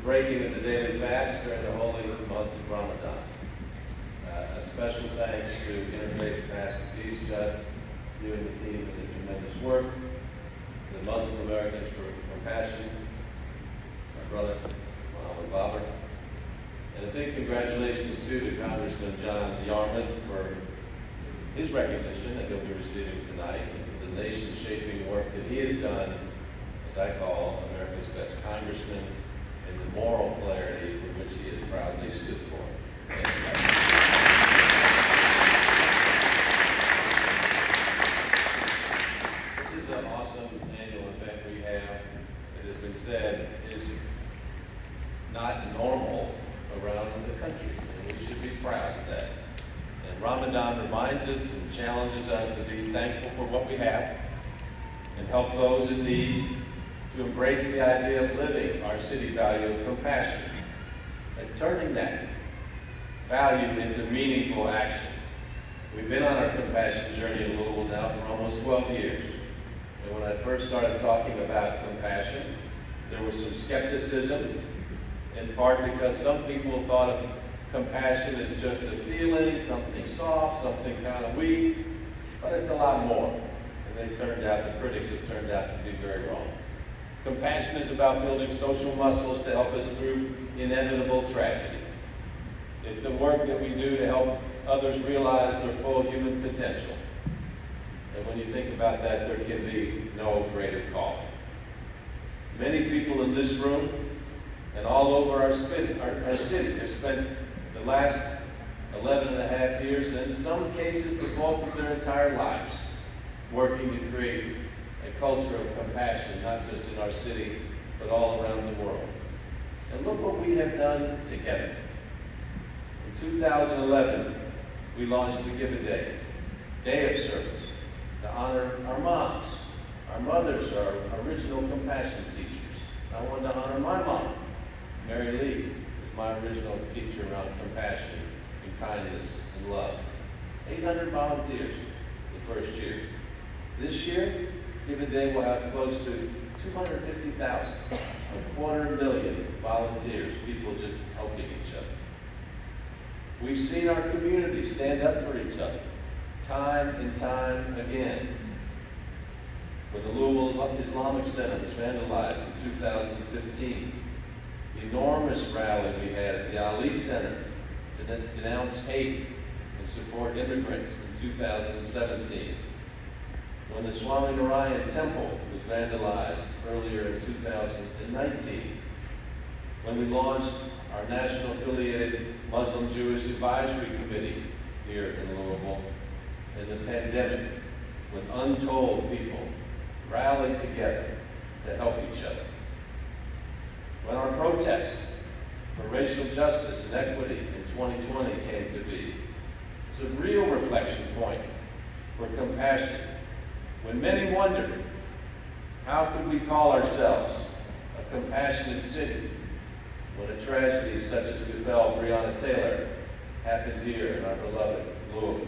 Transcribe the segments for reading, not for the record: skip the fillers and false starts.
breaking of the daily fast during the holy month of Ramadan. A special thanks to Interfaith Pastor Fischer, you and the team for the tremendous work, to the Muslim Americans for compassion, my brother, Muhammad Babar, and a big congratulations too to Congressman John Yarmouth for his recognition that he'll be receiving tonight, and for the nation-shaping work that he has done, as I call America's best congressman, and the moral clarity for which he has proudly stood for. This is an awesome annual event we have. It has been said is not normal around the country, and we should be proud of that. And Ramadan reminds us and challenges us to be thankful for what we have and help those in need, to embrace the idea of living our city value of compassion and turning that value into meaningful action. We've been on our compassion journey in Louisville now for almost 12 years. And when I first started talking about compassion, there was some skepticism, in part because some people thought of compassion as just a feeling, something soft, something kind of weak, but it's a lot more. And the critics have turned out to be very wrong. Compassion is about building social muscles to help us through inevitable tragedy. It's the work that we do to help others realize their full human potential. And when you think about that, there can be no greater calling. Many people in this room and all over our city have spent the last 11 and a half years, and in some cases the bulk of their entire lives, working to create a culture of compassion, not just in our city, but all around the world. And look what we have done together. In 2011, we launched the Give a Day, Day of Service, to honor our moms. Our mothers are original compassion teachers. I wanted to honor my mom. Mary Lee was my original teacher around compassion and kindness and love. 800 volunteers the first year. This year, Give a Day will have close to 250,000, 250,000 volunteers, people just helping each other. We've seen our community stand up for each other, time and time again. When the Louisville Islamic Center was vandalized in 2015, the enormous rally we had at the Ali Center to denounce hate and support immigrants in 2017. When the Swami Narayan Temple was vandalized earlier in 2019, when we launched our national affiliated Muslim Jewish Advisory Committee here in Louisville, in the pandemic, when untold people rallied together to help each other. When our protest for racial justice and equity in 2020 came to be, it's a real reflection point for compassion. When many wondered, how could we call ourselves a compassionate city when a tragedy such as befell Breonna Taylor happened here in our beloved Louisville?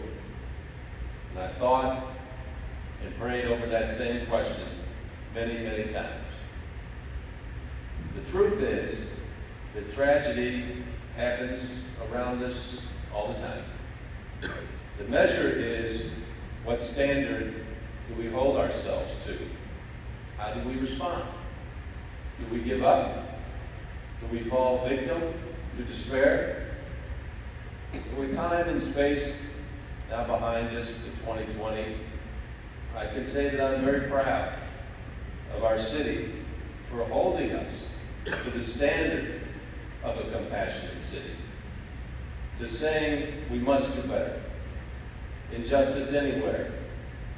And I thought and prayed over that same question many, many times. The truth is that tragedy happens around us all the time. The measure is what standard do we hold ourselves to? How do we respond? Do we give up? Do we fall victim to despair? With time and space now behind us to 2020, I can say that I'm very proud of our city for holding us to the standard of a compassionate city, to saying we must do better. Injustice anywhere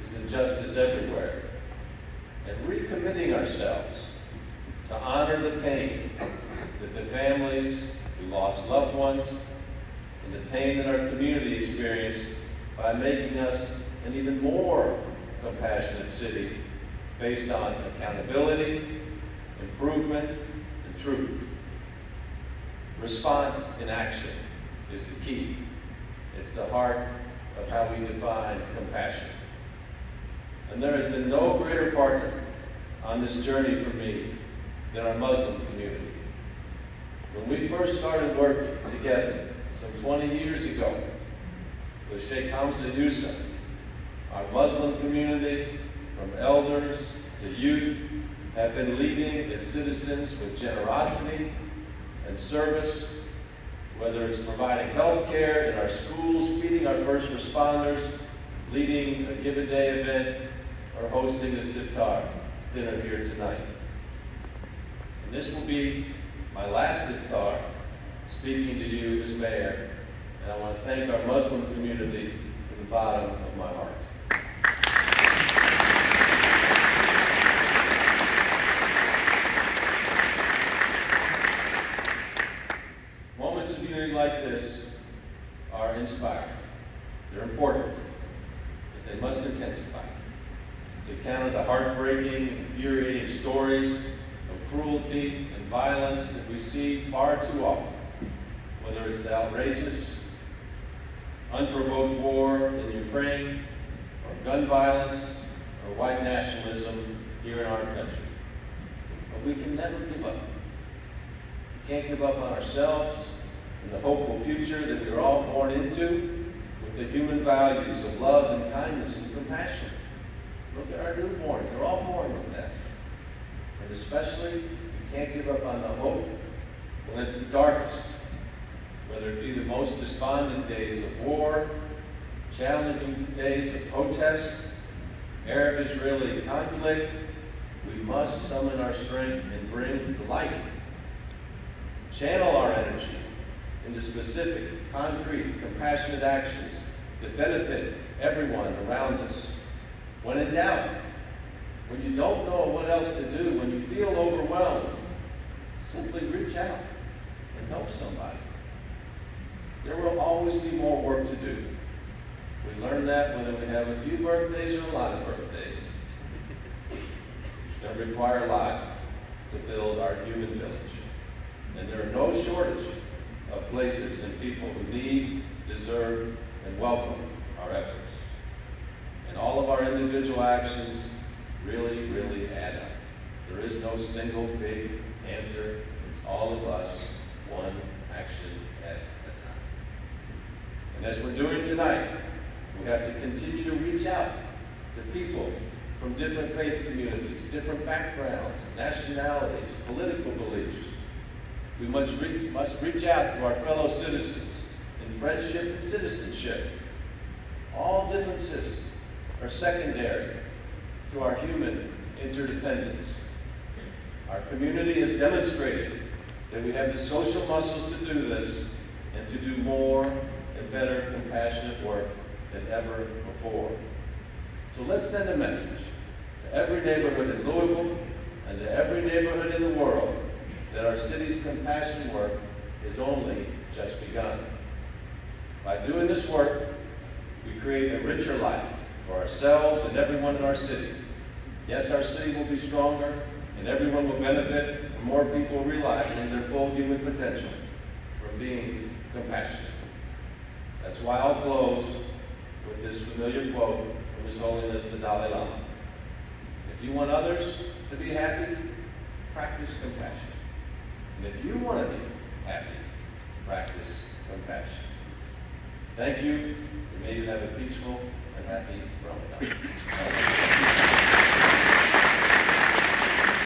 is injustice everywhere. And recommitting ourselves to honor the pain that the families who lost loved ones and the pain that our community experienced by making us an even more compassionate city based on accountability, improvement, and truth. Response in action is the key. It's the heart of how we define compassion. And there has been no greater partner on this journey for me than our Muslim community. When we first started working together some 20 years ago with Sheikh Hamza Yusuf, our Muslim community, from elders to youth, have been leading as citizens with generosity and service, whether it's providing health care in our schools, feeding our first responders, leading a Give a Day event, or hosting this Iftar dinner here tonight. And this will be my last Iftar speaking to you as mayor, and I want to thank our Muslim community from the bottom of my heart. Moments of unity like this are inspiring. They're important, but they must intensify. To counter the heartbreaking, infuriating stories of cruelty and violence that we see far too often, whether it's the outrageous, unprovoked war in Ukraine, or gun violence, or white nationalism here in our country. But we can never give up. We can't give up on ourselves and the hopeful future that we are all born into with the human values of love and kindness and compassion. Look at our newborns, they're all born with that. And especially, we can't give up on the hope when it's the darkest, whether it be the most despondent days of war, challenging days of protest, Arab-Israeli conflict. We must summon our strength and bring the light. Channel our energy into specific, concrete, compassionate actions that benefit everyone around us. When in doubt, when you don't know what else to do, when you feel overwhelmed, simply reach out and help somebody. There will always be more work to do. We learn that whether we have a few birthdays or a lot of birthdays. It's going to require a lot to build our human village. And there are no shortage of places and people who need, deserve, and welcome our efforts. And all of our individual actions really, really add up. There is no single big answer. It's all of us, one action at a time. And as we're doing tonight, we have to continue to reach out to people from different faith communities, different backgrounds, nationalities, political beliefs. We must reach out to our fellow citizens in friendship and citizenship. All differences are secondary to our human interdependence. Our community has demonstrated that we have the social muscles to do this and to do more and better compassionate work than ever before. So let's send a message to every neighborhood in Louisville and to every neighborhood in the world that our city's compassion work is only just begun. By doing this work, we create a richer life for ourselves and everyone in our city. Yes, our city will be stronger, and everyone will benefit from more people realizing their full human potential from being compassionate. That's why I'll close with this familiar quote from His Holiness the Dalai Lama. If you want others to be happy, practice compassion. And if you want to be happy, practice compassion. Thank you, and may you have a peaceful and happy Ramadan.